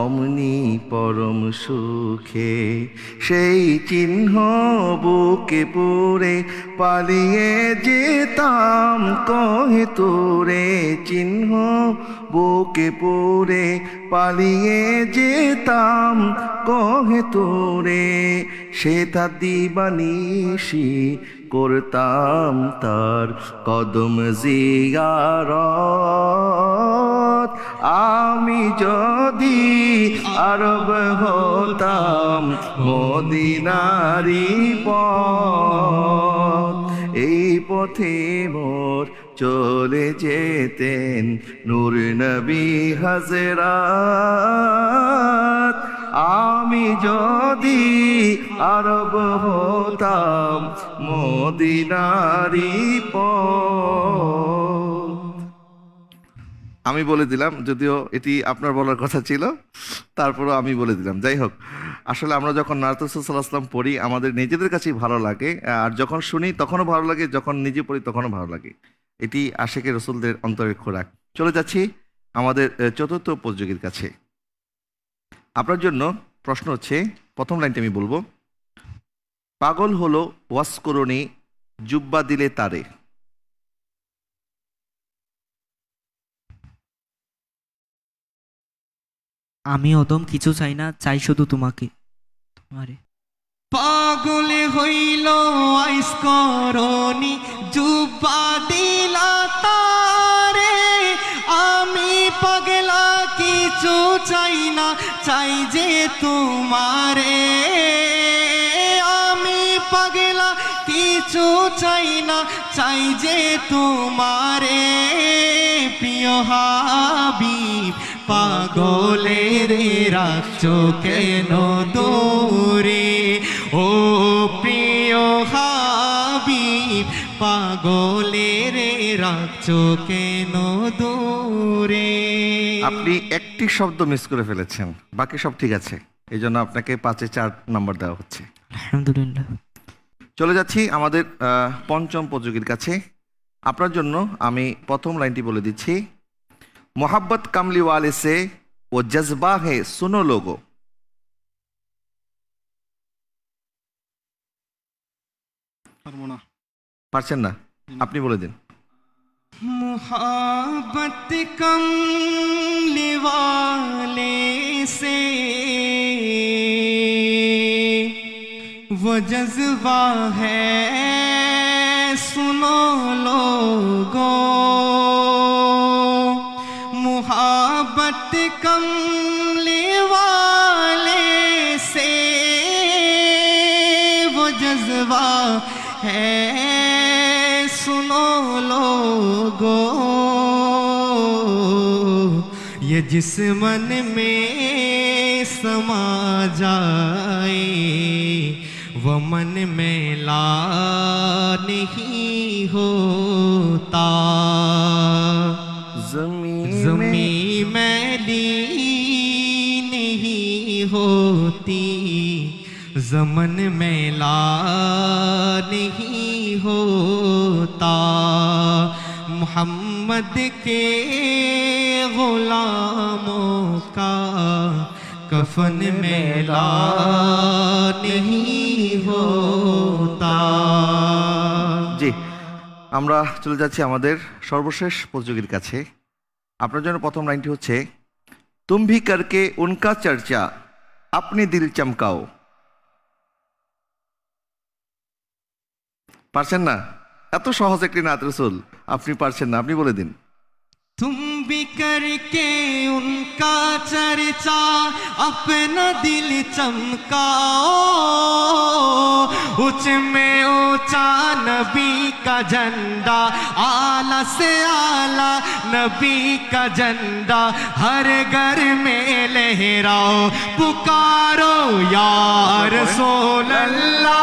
অমনি পরম সুখে। সেই চিহ্ন বুকে পুরে পালিয়ে যেতাম কহে তোরে, চিহ্ন বুকে পুরে পালিয়ে যেতাম কহে তোরে। সে তার দিবানিশি করতাম তার কদম জিয়ারত, আমি যদি আরব হতাম মদিনারি পথ, এই পথে মোর চলে যেতেন নূর নবী হযরত। আমি যদি আরব হতাম মদিনারি পথ। আমি বলে দিলাম, যদিও এটি আপনার বলার কথা ছিল, তারপরও আমি বলে দিলাম। যাই হোক, আসলে আমরা যখন নাত রাসূল সাল্লাল্লাহু আলাইহি ওয়াসাল্লাম পড়ি আমাদের নিজেদের কাছেই ভালো লাগে, আর যখন শুনি তখনও ভালো লাগে, যখন নিজে পড়ি তখনও ভালো লাগে। এটি আশিকে রসুলদের অন্তরের খোরাক। চলে যাচ্ছি আমাদের চতুর্থ উপযোগীর কাছে। আপনার জন্য প্রশ্ন হচ্ছে, প্রথম লাইনটি আমি বলবো, পাগল হলো ওয়াসকরণী জুব্বা দিলে তারে। আমি অদম কিছু চাই না, চাই শুধু তোমাকে, তোমারে। পাগল হইল আইস করনি জুব্বা দিলা তারে, আমি পাগলা কিছু চাই না, চাই যে তোমারে। আমি পাগলা কিছু চাই না, চাই যে তোমারে। প্রিয় হাবিব পাগলের রাখছো কেন দূরে, ও প্রিয় হাবিব পাগলের রাখছো কেন দূরে। আপনি একটি শব্দ মিস করে ফেলেছেন, বাকি সব ঠিক আছে, এই জন্য আপনাকে 5-এ 4 নাম্বার দেওয়া হচ্ছে। আলহামদুলিল্লাহ। চলে যাচ্ছি আমাদের পঞ্চম উপযোগীর কাছে। আপনার জন্য আমি প্রথম লাইনটি বলে দিচ্ছি, मोहब्बत कमली वाले से वो जज्बा है सुनो लोगो। পারছেন না, আপনি বলে দিন। मोहब्बत कमली वाले से वो जज्बा है सुनो लोगो। मोहब्बत कमली वाले से वो जज्बा है सुनो लोगो। ये जिस मन में समा जाए वो मन में ला नहीं होता। ज़मीं मैली नहीं होती, ज़मन में ला नहीं होता। मोहम्मद के गुलामों का कफन में ला नहीं होता। জি, আমরা চলে যাচ্ছি আমাদের সর্বশেষ প্রতিযোগীর কাছে। আপনার জন্য প্রথম লাইনটি হচ্ছে, তুম ভি করকে উনকা চর্চা আপনি দিল চমকাও। পারছেন না? এত সহজ একটি নাত রাসূল, আপনি পারছেন না, আপনি বলে দিন। तुम भी करके उनका चर्चा अपना दिल चमकाओ। ऊंच में ऊंचा नबी का झंडा, आला से आला नबी का झंडा हर घर में लहराओ। पुकारो या रसूल अल्लाह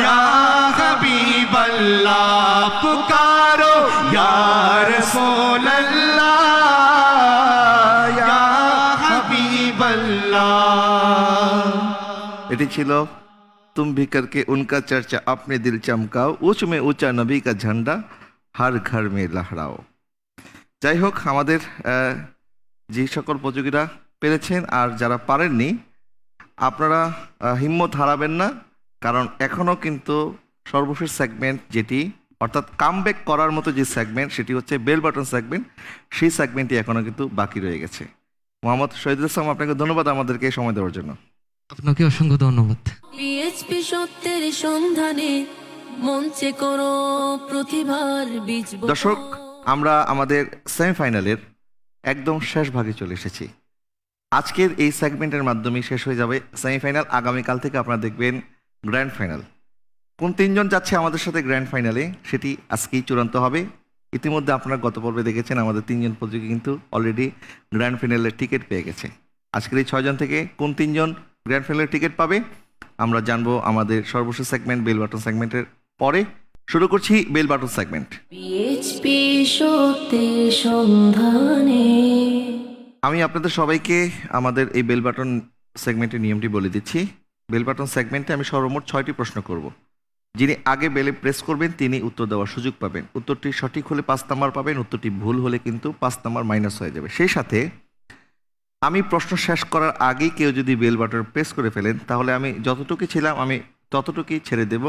या हबीब अल्लाह। पुकारो या रसूल अल्लाह या हबीब अल्लाह। এটি ছিল তুম ভি করকে উনকা চর্চা আপনি দিল চমকাও, উঁচ মে উঁচা নবী কা ঝন্ডা হর ঘর মে লহরাও। যাই হোক, আমাদের যে সকল প্রতিযোগীরা পেরেছেন আর যারা পারেননি, আপনারা হিম্মত হারাবেন না, কারণ এখনও কিন্তু সর্বশেষ সেগমেন্ট যেটি, অর্থাৎ কামব্যাক করার মতো যে সেগমেন্ট, সেটি হচ্ছে বেল বাটন সেগমেন্ট, সেই সেগমেন্টটি এখনও কিন্তু বাকি রয়ে গেছে। মোহাম্মদ শহীদুল ইসলাম, আপনাকে ধন্যবাদ আমাদেরকে সময় দেওয়ার জন্য। আপনাকে অসংখ্য ধন্যবাদ। পিএইচপি সত্যের সন্ধানে মঞ্চে করো প্রতিভার বীজ বপন। দর্শক, আমরা আমাদের সেমিফাইনালের একদম শেষ ভাগে চলে এসেছি। আজকের এই সেগমেন্টের মাধ্যমে শেষ হয়ে যাবে সেমিফাইনাল। আগামীকাল থেকে আপনারা দেখবেন গ্র্যান্ড ফাইনাল। কোন তিনজন যাচ্ছে আমাদের সাথে গ্র্যান্ড ফাইনালে সেটি আজকেই চূড়ান্ত হবে। ইতিমধ্যে আপনারা গত পর্বে দেখেছেন আমাদের তিনজন প্রতিযোগী কিন্তু অলরেডি গ্র্যান্ড ফাইনালের টিকিট পেয়ে গেছে। আজকের এই 6 জন থেকে কোন তিনজন গ্র্যান্ড ফাইনালের টিকিট পাবে আমরা জানবো আমাদের সর্বশেষ সেগমেন্ট বেল বাটন সেগমেন্টের পরে। শুরু করছি বেল বাটন সেগমেন্ট। পিএইচপি সত্যের সন্ধানে। আমি আপনাদের সবাইকে আমাদের এই বেল বাটন সেগমেন্টের নিয়মটি বলে দিচ্ছি। বেল বাটন সেগমেন্টে আমি সর্বমোট 6টি প্রশ্ন করব। যিনি আগে বেলে প্রেস করবেন তিনি উত্তর দেওয়ার সুযোগ পাবেন। উত্তরটি সঠিক হলে 5 নাম্বার পাবেন, উত্তরটি ভুল হলে কিন্তু 5 নাম্বার মাইনাস হয়ে যাবে। সেই সাথে আমি প্রশ্ন শেষ করার আগেই কেউ যদি বেল বাটন প্রেস করে ফেলেন তাহলে আমি যতটুকু ছিলাম আমি ততটুকুই ছেড়ে দেব,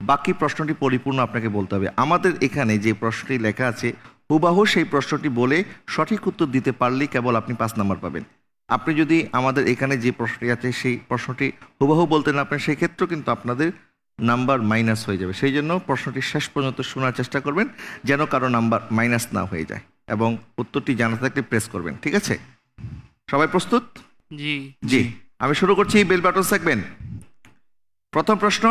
বাকি প্রশ্নটি পরিপূর্ণ আপনাকে বলতে হবে। আমাদের এখানে যে প্রশ্নটি লেখা আছে হুবাহু সেই প্রশ্নটি বলে সঠিক উত্তর দিতে পারলেই কেবল আপনি 5 নাম্বার পাবেন। আপনি যদি আমাদের এখানে যে প্রশ্নটি আছে সেই প্রশ্নটি হুবাহু বলতে না পারেন সেই ক্ষেত্রেও কিন্তু আপনাদের নাম্বার মাইনাস হয়ে যাবে। সেই জন্য প্রশ্নটি শেষ পর্যন্ত শোনার চেষ্টা করবেন যেন কারো নাম্বার মাইনাস না হয়ে যায়, এবং উত্তরটি জানা থাকলে প্রেস করবেন। ঠিক আছে, সবাই প্রস্তুত? জি। জি, আমি শুরু করছি বেল বাটন সেগমেন্ট। প্রথম প্রশ্ন,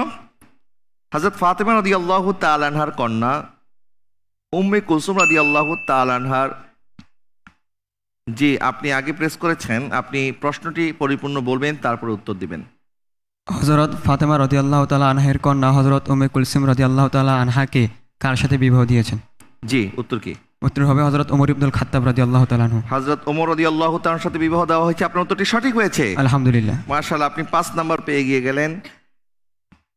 হযরত ফাতেমা রাদিয়াল্লাহু তাআলা আনহার কন্যা উম্মে কুলসুম রাদিয়াল্লাহু তাআলা আনহার, জি আপনি আগে প্রেস করেছেন, আপনি প্রশ্নটি পরিপূর্ণ বলবেন তারপরে উত্তর দিবেন। হজরত ফাতেমা রদিয়াল্লাহ তালা আনহের কন্যা হজরত উম্মে কুলসুম রদিয়াল্লাহ তালা আনহাকে কার সাথে বিবাহ দিয়েছেন? জি, উত্তর কি? উত্তর হবে হজরত ওমর ইবনুল খাত্তাব রাদিয়াল্লাহু তাআলা আনহু। হযরত ওমর রাদিয়াল্লাহু তাআলার সাথে বিবাহ দেওয়া হয়েছে। আপনার উত্তরটি সঠিক হয়েছে, আলহামদুলিল্লাহ। মাশাআল্লাহ, আপনি 5 নাম্বার পেয়ে গিয়ে গেলেন।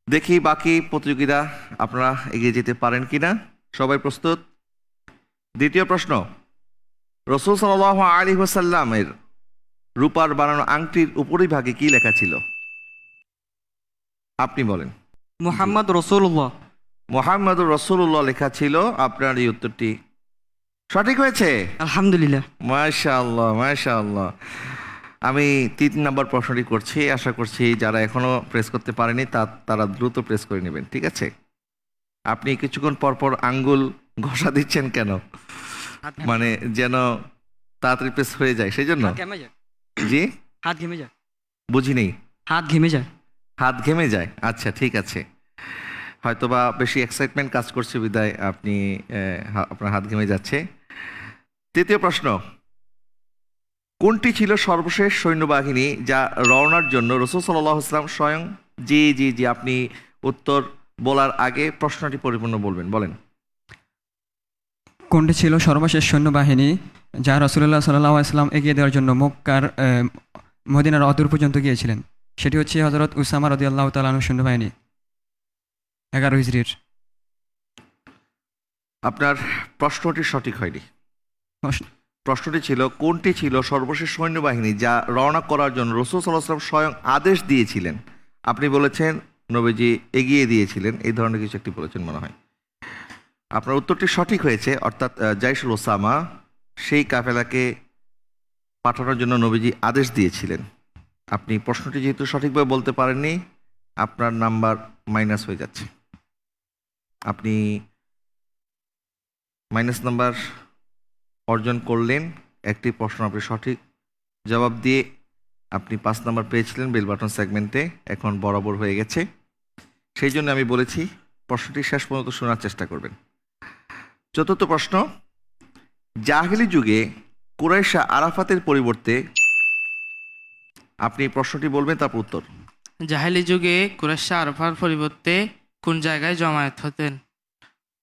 দেখি বাকি প্রতিযোগীরা আপনারা এগিয়ে যেতে পারেন কিনা। সবাই প্রস্তুত? দ্বিতীয় প্রশ্ন, রাসূল সাল্লাল্লাহু আলাইহি ওয়াসাল্লামের রূপার বানানো আংটির উপরিভাগে কি লেখা ছিল? আপনি বলেন। মুহাম্মদ রসুল্লাহ। মুহাম্মাদুর রাসূলুল্লাহ লেখা ছিল। আপনার এই উত্তরটি সঠিক হয়েছে, আলহামদুলিল্লাহ। মাশাআল্লাহ মাশাআল্লাহ। আমি 3 নাম্বার প্রশ্নটি করছি, আশা করছি যারা এখনো প্রেস করতে পারেনি তারা দ্রুত প্রেস করে নেবেন। ঠিক আছে, আপনি কিছুক্ষণ পরপর আঙ্গুল ঘষা দিচ্ছেন কেন? মানে যেন তাড়াতাড়ি প্রেস হয়ে যায় সেই জন্য? হাত ঘেমে যায়। জি, হাত ঘেমে যায়। বুঝি নেই। হাত ঘেমে যায়। হাত ঘেমে যায়, আচ্ছা ঠিক আছে, হয়তোবা বেশি এক্সাইটমেন্ট কাজ করছে বিদায় আপনি আপনার হাত ঘেমে যাচ্ছে। তৃতীয় প্রশ্ন, কোনটি ছিল সর্বশেষ সৈন্যবাহিনী যা রওনার জন্য রাসূল সাল্লাল্লাহু আলাইহি ওয়াসাল্লাম স্বয়ং? জি জি জি, আপনি উত্তর বলার আগে প্রশ্নটি পরিপূর্ণ বলবেন, বলেন। কোনটি ছিল সর্বশেষ সৈন্যবাহিনী যা রাসূলুল্লাহ সাল্লাল্লাহু আলাইহি ওয়াসাল্লাম এগিয়ে দেওয়ার জন্য মক্কার মদিনার অদূর পর্যন্ত গিয়েছিলেন? সেটি হচ্ছে হযরত উসামা রাদিয়াল্লাহু তাআলা আনহু সৈন্যবাহিনী 11 হিজরির। আপনার প্রশ্নটি সঠিক হয়নি। প্রশ্নটি ছিল কোনটি ছিল সর্বশেষ সৈন্যবাহিনী যা রওনা করার জন্য রাসূল সাল্লাল্লাহু আলাইহি ওয়াসাল্লাম স্বয়ং আদেশ দিয়েছিলেন? আপনি বলেছেন নবীজি এগিয়ে দিয়েছিলেন, এই ধরনের কিছু একটি বলেছেন মনে হয়। আপনার উত্তরটি সঠিক হয়েছে, অর্থাৎ জাইশুল ওসামা, সেই কাফেলাকে পাঠানোর জন্য নবীজি আদেশ দিয়েছিলেন। আপনি প্রশ্নটি যেহেতু সঠিকভাবে বলতে পারেননি আপনার নাম্বার মাইনাস হয়ে যাচ্ছে। আপনি মাইনাস নাম্বার অর্জন করলেন। একটি প্রশ্ন আপনি সঠিক জবাব দিয়ে আপনি 5 নাম্বার পেয়েছিলেন বেল বাটন সেগমেন্টে, এখন বরাবর হয়ে গেছে। সেই জন্য আমি বলেছি প্রশ্নটি শেষ পর্যন্ত শোনার চেষ্টা করবেন। চতুর্থ প্রশ্ন, জাহেলি যুগে কুরাইশা আরাফাতের পরিবর্তে, আপনি প্রশ্নটি বলবেন তারপর উত্তর। জাহেলি যুগে কুরাইশা আরাফার পরিবর্তে কোন জায়গায় জমায়েত হতেন?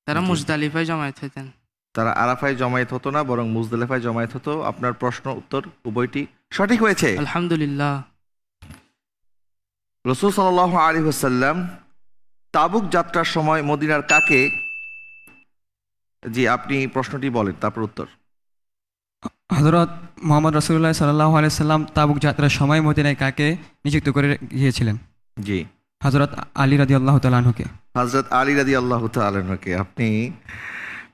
তারা মুজদালিফায় জমায়েত হতেন। তারা আরাফায় জমায়েত হতো না, বরং মুজদালিফায় জমায়েত হতো। আপনার প্রশ্ন উত্তর উভয়টি সঠিক হয়েছে, আলহামদুলিল্লাহ। রাসূল সাল্লাল্লাহু আলাইহি ওয়াসাল্লাম তাবুক যাত্রার সময় মদিনার কাকে, জি আপনি প্রশ্নটি বলেন তারপর উত্তর। হযরত মুহাম্মদ রাসূলুল্লাহ সাল্লাল্লাহু আলাইহি সাল্লাম তাবুক যাত্রার সময় মদিনায় কাকে নিযুক্ত করে গিয়েছিলেন? জি, হযরত আলী রাদিয়াল্লাহু তাআলা আনহুকে। হযরত আলী রাদিয়াল্লাহু তাআলা আনহুকে। আপনি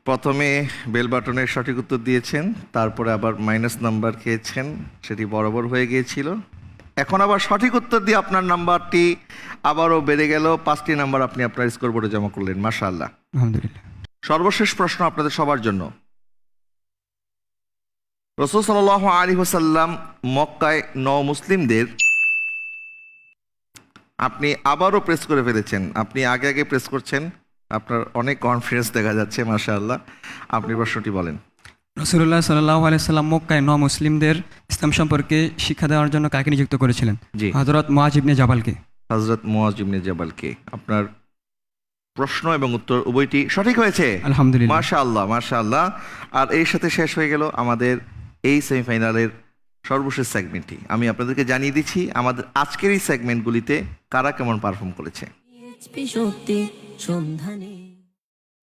প্রথমে বেল বাটনের সঠিক উত্তর দিয়েছেন, তারপরে আবার মাইনাস নাম্বার খেয়েছেন, সেটি বরাবর হয়ে গিয়েছিল। এখন আবার সঠিক উত্তর দিয়ে আপনার নাম্বারটি আবারও বেড়ে গেল, 5টি নাম্বার আপনি আপনার স্কোরবোর্ডে জমা করলেন। মাশাআল্লাহ, আলহামদুলিল্লাহ। সর্বশেষ প্রশ্ন আপনাদের সবার জন্য। রাসূল সাল্লাল্লাহু আলাইহি ওয়াসাল্লাম মক্কায় মুসলিমদের, আপনি আবারও প্রেস করে ফেলেছেন, আপনি আগে আগে প্রেস করছেন, আপনার অনেক কনফিডেন্স দেখা যাচ্ছে, মাশাআল্লাহ। আপনি প্রশ্নটি বলেন। রসুল্লাহ সাল্লাহ আলাইসাল্লাম মক্কায় মুসলিমদের ইসলাম সম্পর্কে শিক্ষা দেওয়ার জন্য কাকে নিযুক্ত করেছিলেন? জি, হযরত মুআয ইবনে জাবালকে। হযরত মুআয ইবনে জাবালকে। আপনার প্রশ্ন এবং উত্তর উভয়টি সঠিক হয়েছে, আলহামদুলিল্লাহ। মাশাআল্লাহ, মাশাআল্লাহ। আর এর সাথে শেষ হয়ে গেল আমাদের এই সেমিফাইনালের সর্বশেষ সেগমেন্টটি। আমি আপনাদেরকে জানিয়ে দিচ্ছি আমাদের আজকের এই সেগমেন্টগুলিতে কারা কেমন পারফর্ম করেছে। পিএইচপি সত্যি সন্ধানে।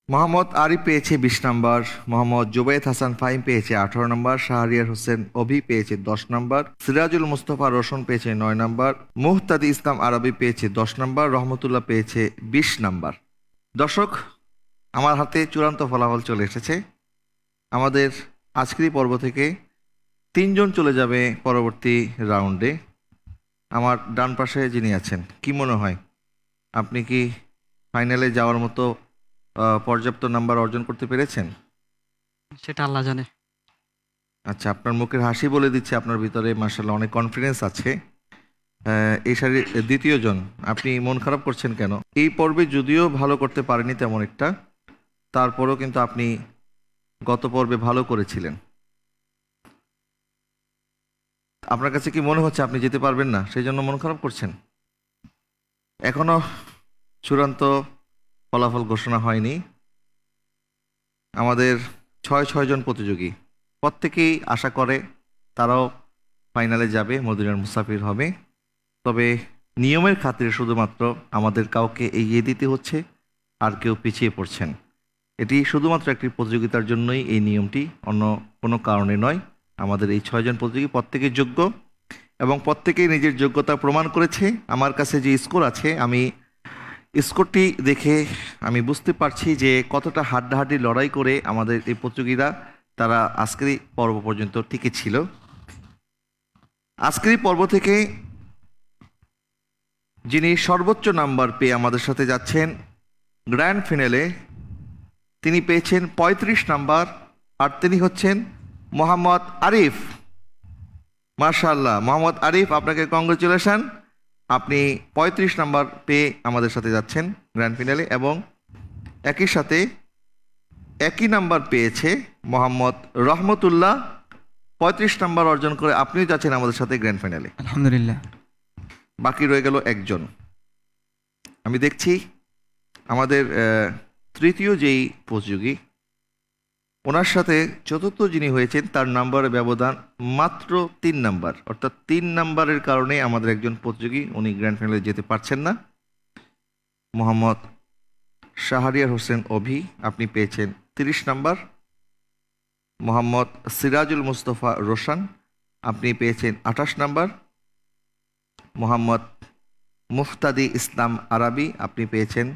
মোহাম্মদ আরিফ পেয়েছে 20 নম্বর, মোহাম্মদ জুবায়েদ হাসান ফাহিম পেয়েছে 18 নম্বর, শাহরিয়ার হোসেন অভি পেয়েছে 10 নম্বর, সিরাজুল মুস্তফা রোশন পেয়েছে 9 নম্বর, মুহতাদি ইসলাম আরবি পেয়েছে 10 নম্বর, রহমতুল্লাহ পেয়েছে 20 নম্বর। দর্শক, আমার হাতে চূড়ান্ত ফলাফল চলে এসেছে। আমাদের আজকের পর্ব থেকে 3 জন চলে যাবে পরবর্তী রাউন্ডে। আমার ডান পাশে যিনি আছেন, কি মনে হয় আপনি কি ফাইনালে যাওয়ার মতো পর্যাপ্ত নাম্বার অর্জন করতে পেরেছেন? সেটা আল্লাহ জানে। আচ্ছা, আপনার মুখের হাসি বলে দিচ্ছে আপনার ভিতরে মাশাআল্লাহ অনেক কনফিডেন্স আছে। এই সারির দ্বিতীয় জন, আপনি মন খারাপ করছেন কেন? এই পর্বে যদিও ভালো করতে পারেনি তেমন একটা, তারপরেও কিন্তু আপনি গত পর্বে ভালো করেছিলেন। আপনার কাছে কি মনে হচ্ছে আপনি যেতে পারবেন না, সেই জন্য মন খারাপ করছেন? এখনো চূড়ান্ত ফলাফল ঘোষণা হয়নি। আমাদের 6 জন প্রতিযোগী, প্রত্যেকেই আশা করে তারাও ফাইনালে যাবে, মদিনার মুসাফির হবে। তবে নিয়মের খাতিরে শুধুমাত্র আমাদের কাউকে এগিয়ে দিতে হচ্ছে, আর কেউ পিছিয়ে পড়ছেন। এটি শুধুমাত্র একটি প্রতিযোগিতার জন্যই এই নিয়মটি, অন্য কোনো কারণে নয়। আমাদের এই 6 জন প্রতিযোগী প্রত্যেকেই যোগ্য এবং প্রত্যেকেই নিজের যোগ্যতা প্রমাণ করেছে। আমার কাছে যে স্কোর আছে, আমি স্কোরটি দেখে আমি বুঝতে পারছি যে কতটা হাড্ডাহাড্ডি লড়াই করে আমাদের এই প্রতিযোগীরা তারা আজকের পর্ব পর্যন্ত টিকে ছিল। আজকের পর্ব থেকে যিনি সর্বোচ্চ নাম্বার পেয়ে আমাদের সাথে যাচ্ছেন গ্র্যান্ড ফিনালে, তিনি পেয়েছেন 35 নাম্বার, আর তিনি হচ্ছেন মোহাম্মদ আরিফ। মাশাআল্লাহ, মোহাম্মদ আরিফ, আপনাকে কংগ্রেচুলেশন। আপনি 35 নাম্বার পেয়ে আমাদের সাথে যাচ্ছেন গ্র্যান্ড ফিনালে, এবং একই সাথে একই নাম্বার পেয়েছে মোহাম্মদ রহমতুল্লাহ। 35 নাম্বার অর্জন করে আপনিও যাচ্ছেন আমাদের সাথে গ্র্যান্ড ফাইনালে, আলহামদুলিল্লাহ। বাকি রয়ে গেল একজন। আমি দেখছি আমাদের তৃতীয় যেই প্রতিযোগী, ওনার সাথে চতুর্থ যিনি হয়েছেন তার নাম্বারের ব্যবধান মাত্র 3 নাম্বার, অর্থাৎ 3 নাম্বারের কারণে আমাদের একজন প্রতিযোগী উনি গ্র্যান্ড ফাইনালে যেতে পারছেন না। মোহাম্মদ শাহরিয়ার হোসেন অভি, আপনি পেয়েছেন 30 নাম্বার। মোহাম্মদ সিরাজুল মুস্তফা রোশন, আপনি পেয়েছেন 28 নাম্বার। মোহাম্মদ মুফতাদি ইসলাম আরবি, আপনি পেয়েছেন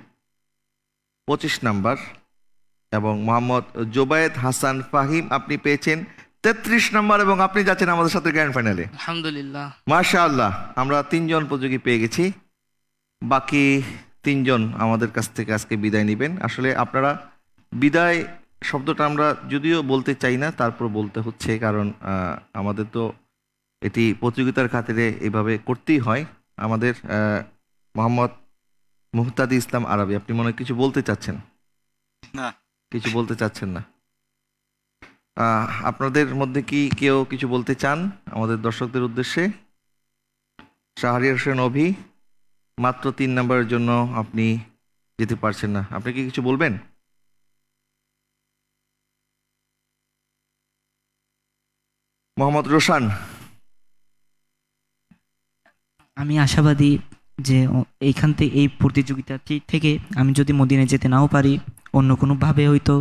25 নাম্বার। এবং মোহাম্মদ জুবায়েদ হাসান ফাহিম, আপনি পেয়েছেন 33 নাম্বার, এবং আপনি যাচ্ছেন আমাদের সাথে গ্র্যান্ড ফাইনালে। আলহামদুলিল্লাহ। মাশাআল্লাহ, আমরা 3 জন প্রতিযোগী পেয়ে গেছি। বাকি 3 জন আমাদের কাছ থেকে আজকে বিদায় নেবেন। আসলে আপনারা বিদায় শব্দটা আমরা যদিও বলতে চাই না, তারপর বলতে হচ্ছে, কারণ আমাদের তো এটি প্রতিযোগিতার খাতিরে এভাবে করতেই হয়। আমাদের মোহাম্মদ মুহতাদি ইসলাম আরবি, আপনি মনে হয় কিছু বলতে চাচ্ছেন? না, কিছু বলতে চাচ্ছেন না। আপনাদের মধ্যে কি কেউ কিছু বলতে চান আমাদের দর্শকদের উদ্দেশ্যে? শাহরিয়ার হোসেন অভি, মাত্র 3 নম্বরের জন্য আপনি যেতে পারছেন না, আপনি কি কিছু বলবেন? মোহাম্মদ রোশান, আমি আশাবাদী যে এইখান থেকে, এই প্রতিযোগিতাটি থেকে আমি যদি মদিনায় যেতে নাও পারি, অন্য কোনোভাবে হয়তো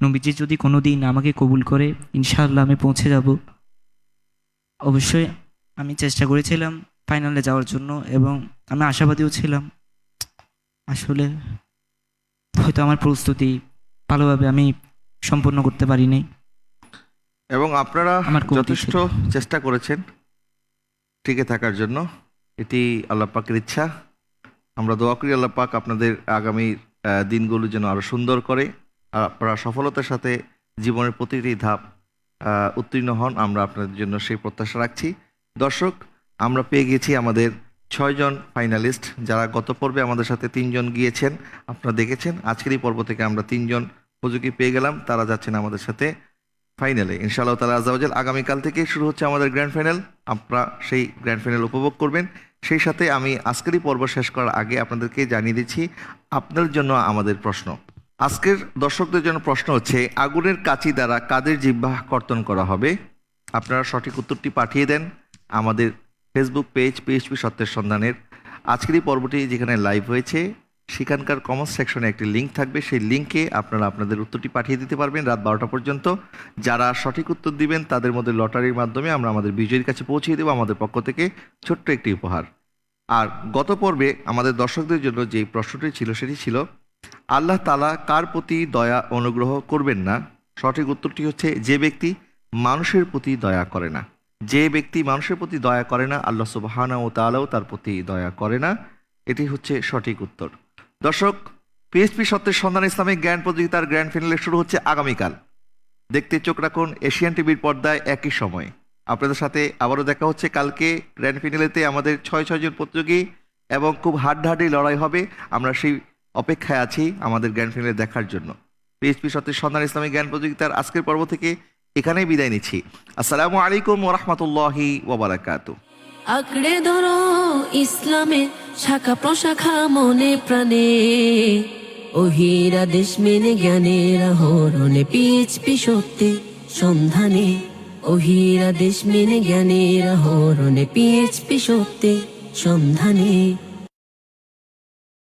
নবীজি যদি কোনো দিন আমাকে কবুল করে, ইনশাআল্লাহ আমি পৌঁছে যাব। অবশ্যই আমি চেষ্টা করেছিলাম ফাইনালে যাওয়ার জন্য, এবং আমি আশাবাদীও ছিলাম। আসলে হয়তো আমার প্রস্তুতি ভালোভাবে আমি সম্পন্ন করতে পারিনি, এবং আপনারা আমার কমতি যথেষ্ট চেষ্টা করেছেন টিকে থাকার জন্য। এটি আল্লাহ পাকের ইচ্ছা। আমরা দোয়া করি আল্লাহ পাক আপনাদের আগামী দিনগুলো যেন আরো সুন্দর করে, আর আপনারা সফলতার সাথে জীবনের প্রতিটি ধাপ উত্তীর্ণ হন, আমরা আপনাদের জন্য সেই প্রত্যাশা রাখছি। দর্শক, আমরা পেয়ে গেছি আমাদের 6 জন ফাইনালিস্ট, যারা গত পর্বে আমাদের সাথে 3 জন গিয়েছেন, আপনারা দেখেছেন। আজকের এই পর্ব থেকে আমরা 3 জন উপযোগী পেয়ে গেলাম, তারা যাচ্ছেন আমাদের সাথে ফাইনালে ইনশাআল্লাহ তাআলা আযাওয়াজাল। আগামীকাল থেকে শুরু হচ্ছে আমাদের গ্র্যান্ড ফাইনাল, আপনারা সেই গ্র্যান্ড ফাইনাল উপভোগ করবেন। সেই সাথে আমি আজকেরই পর্ব শেষ করার আগে আপনাদেরকে জানিয়ে দিচ্ছি আপনার জন্য আমাদের প্রশ্ন। আজকের দর্শকদের জন্য প্রশ্ন হচ্ছে, আগুনের কাঁচি দ্বারা কাদের জিহ্বা কর্তন করা হবে? আপনারা সঠিক উত্তরটি পাঠিয়ে দেন আমাদের ফেসবুক পেজ পিএইচপি সত্যের সন্ধানের। আজকের এই পর্বটি যেখানে লাইভ হয়েছে সেখানকার কমেন্ট সেকশনে একটি লিঙ্ক থাকবে, সেই লিঙ্কে আপনারা আপনাদের উত্তরটি পাঠিয়ে দিতে পারবেন রাত 12টা পর্যন্ত। যারা সঠিক উত্তর দিবেন তাদের মধ্যে লটারির মাধ্যমে আমরা আমাদের বিজয়ীর কাছে পৌঁছে দেবো আমাদের পক্ষ থেকে ছোট্ট একটি উপহার। আর গত পর্বে আমাদের দর্শকদের জন্য যে প্রশ্নটি ছিল সেটি ছিল, আল্লাহ তাআলা কার প্রতি দয়া অনুগ্রহ করবেন না? সঠিক উত্তরটি হচ্ছে, যে ব্যক্তি মানুষের প্রতি দয়া করে না। যে ব্যক্তি মানুষের প্রতি দয়া করে না, আল্লাহ সুবহানাহু ওয়া তাআলাও তার প্রতি দয়া করে না। এটি হচ্ছে সঠিক উত্তর। দর্শক, পিএইচপি সত্যের সন্ধান ইসলামিক জ্ঞান প্রতিযোগিতার গ্র্যান্ড ফাইনালে শুরু হচ্ছে আগামীকাল। দেখতে চোখ রাখুন এশিয়ান টিভির পর্দায় একই সময়। আপনাদের সাথে আবারও দেখা হচ্ছে কালকে গ্র্যান্ড ফাইনালেতে। আমাদের 6 জন প্রতিযোগী এবং খুব হাড্ডাহাড্ডি লড়াই হবে। আমরা সেই অপেক্ষায় আছি আমাদের গ্র্যান্ড ফাইনালে দেখার জন্য। পিএইচপি সত্যের সন্ধান ইসলামিক জ্ঞান প্রতিযোগিতার আজকের পর্ব থেকে এখানেই বিদায় নিচ্ছি। আসসালামু আলাইকুম ওয়া রাহমাতুল্লাহি ওয়া বারাকাতুহু। আঁকড়ে ধরো ইসলামের শাখা প্রশাখা মনে প্রাণে, ওহির আদেশ মেনে জ্ঞানের আহরণে পিএইচপি সত্যের সন্ধানে, ওহির আদেশ মেনে জ্ঞানের আহরণে পিএইচপি সত্যের সন্ধানে।